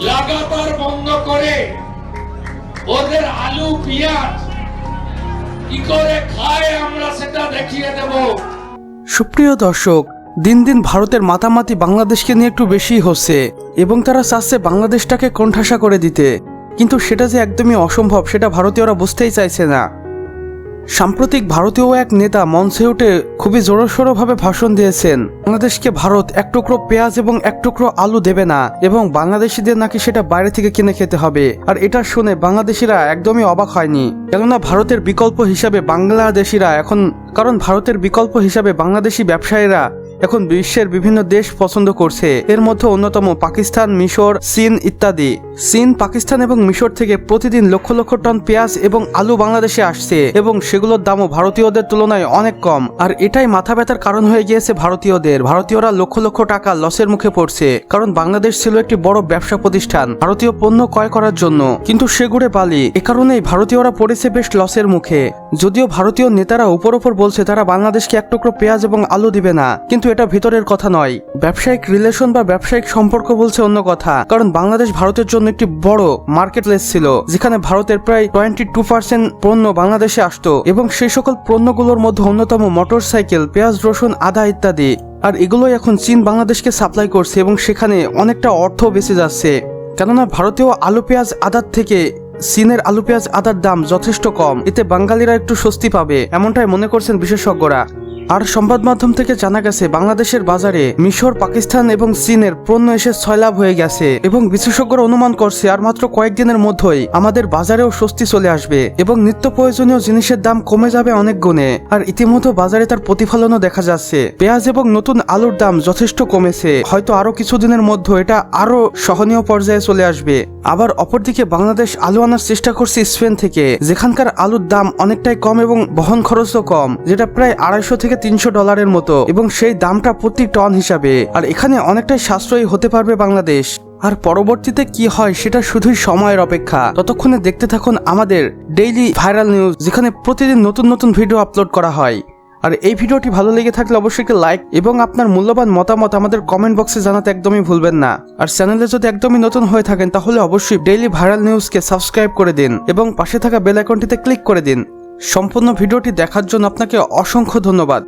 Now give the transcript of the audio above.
লাগাতার বন্ধ করে ওদের আলু পেঁয়াজ কি করে খায় আমরা সেটা দেখিয়ে দেব। সুপ্রিয় দর্শক, দিন দিন ভারতের মাতামাতি বাংলাদেশকে নিয়ে একটু বেশি হচ্ছে এবং তারা চাচ্ছে বাংলাদেশটাকে কোণঠাসা করে দিতে, কিন্তু সেটা যে একদমই অসম্ভব সেটা ভারতীয়রা বুঝতেই চাইছে না। সাম্প্রতিক ভারতীয় এক নেতা মঞ্চে উঠে খুবই জোরসোরভাবে ভাষণ দিয়েছেন বাংলাদেশকে ভারত এক টুকরো পেঁয়াজ এবং এক টুকরো আলু দেবে না এবং বাংলাদেশিদের নাকি সেটা বাইরে থেকে কিনে খেতে হবে। আর এটা শুনে বাংলাদেশিরা একদমই অবাক হয়নি, কেননা ভারতের বিকল্প হিসাবে বাংলাদেশি ব্যবসায়ীরা এখন বিশ্বের বিভিন্ন দেশ পছন্দ করছে। এর মধ্যে অন্যতম পাকিস্তান, মিশর, চীন ইত্যাদি। চীন, পাকিস্তান এবং মিশর থেকে প্রতিদিন লক্ষ লক্ষ টন পেঁয়াজ এবং আলু বাংলাদেশে আসছে এবং সেগুলোর দামও ভারতীয়দের তুলনায় অনেক কম। আর এটাই মাথা ব্যথার কারণ হয়ে গিয়েছে ভারতীয়রা লক্ষ লক্ষ টাকা লসের মুখে পড়ছে, কারণ বাংলাদেশ ছিল একটি বড় ব্যবসা প্রতিষ্ঠান ভারতীয় পণ্য ক্রয় করার জন্য, কিন্তু সে ঘুরে বালি। এ কারণেই ভারতীয়রা পড়েছে বেশ লসের মুখে। যদিও ভারতীয় নেতারা উপর বলছে তারা বাংলাদেশকে এক টুকরো পেঁয়াজ এবং আলু দিবে না, কিন্তু এটা ভিতরের কথা নয়। ব্যবসায়িক রিলেশন বা ব্যবসায়িক সম্পর্ক বলছে অন্য কথা, কারণ বাংলাদেশ ভারতের জন্য একটি বড় মার্কেট প্লেস ছিল, যেখানে ভারতের প্রায় 22% পণ্য বাংলাদেশে আসতো এবং সেই সকল পণ্যগুলোর মধ্যে অন্যতম মোটরসাইকেল, পেঁয়াজ, রসুন, আদা ইত্যাদি। আর এগুলোই এখন চীন বাংলাদেশকে সাপ্লাই করছে এবং সেখানে অনেকটা অর্থ বেঁচে যাচ্ছে, কেননা ভারতীয় আলু পেঁয়াজ আদার থেকে চীনের আলু পেঁয়াজ আদার দাম যথেষ্ট কম। এতে বাঙালিরা একটু স্বস্তি পাবে, এমনটাই মনে করছেন বিশেষজ্ঞরা। আর সংবাদ মাধ্যম থেকে জানা গেছে বাংলাদেশের বাজারে মিশর, পাকিস্তান এবং চীনের পণ্য এসে সয়লাভ হয়ে গেছে এবং বিশেষজ্ঞরা অনুমান করছে আর মাত্র কয়েকদিনের মধ্যেই আমাদের বাজারেও স্বস্তি চলে আসবে এবং নিত্য প্রয়োজনীয় জিনিসের দাম কমে যাবে অনেক গুণে। আর ইতিমধ্যে বাজারে তার প্রতিফলনও দেখা যাচ্ছে। পেঁয়াজ এবং নতুন আলুর দাম যথেষ্ট কমেছে, হয়তো আরো কিছুদিনের মধ্যে এটা আরো সহনীয় পর্যায়ে চলে আসবে। আবার অপরদিকে বাংলাদেশ আলু আনার চেষ্টা করছে স্পেন থেকে, যেখানকার আলুর দাম অনেকটাই কম এবং বহন খরচও কম, যেটা প্রায় $250 থেকে $300 মতো, এবং সেই দামটা প্রতি টন হিসাবে। আর এখানে অনেকটাই সাশ্রয়ী হতে পারবে বাংলাদেশ। আর পরবর্তীতে কি হয় সেটা শুধুই সময়ের অপেক্ষা। ততক্ষণে দেখতে থাকুন আমাদের ডেইলি ভাইরাল নিউজ, যেখানে প্রতিদিন নতুন নতুন ভিডিও আপলোড করা হয়। আর এই ভিডিওটি ভালো লেগে থাকলে অবশ্যই একটি লাইক এবং আপনার মূল্যবান মতামত আমাদের কমেন্ট বক্সে জানাতে একদমই ভুলবেন না। আর চ্যানেলে যদি একদমই নতুন হয়ে থাকেন তাহলে অবশ্যই ডেইলি ভাইরাল নিউজকে সাবস্ক্রাইব করে দিন এবং পাশে থাকা বেল আইকনটিতে ক্লিক করে দিন। সম্পূর্ণ ভিডিওটি দেখার জন্য আপনাকে অসংখ্য ধন্যবাদ।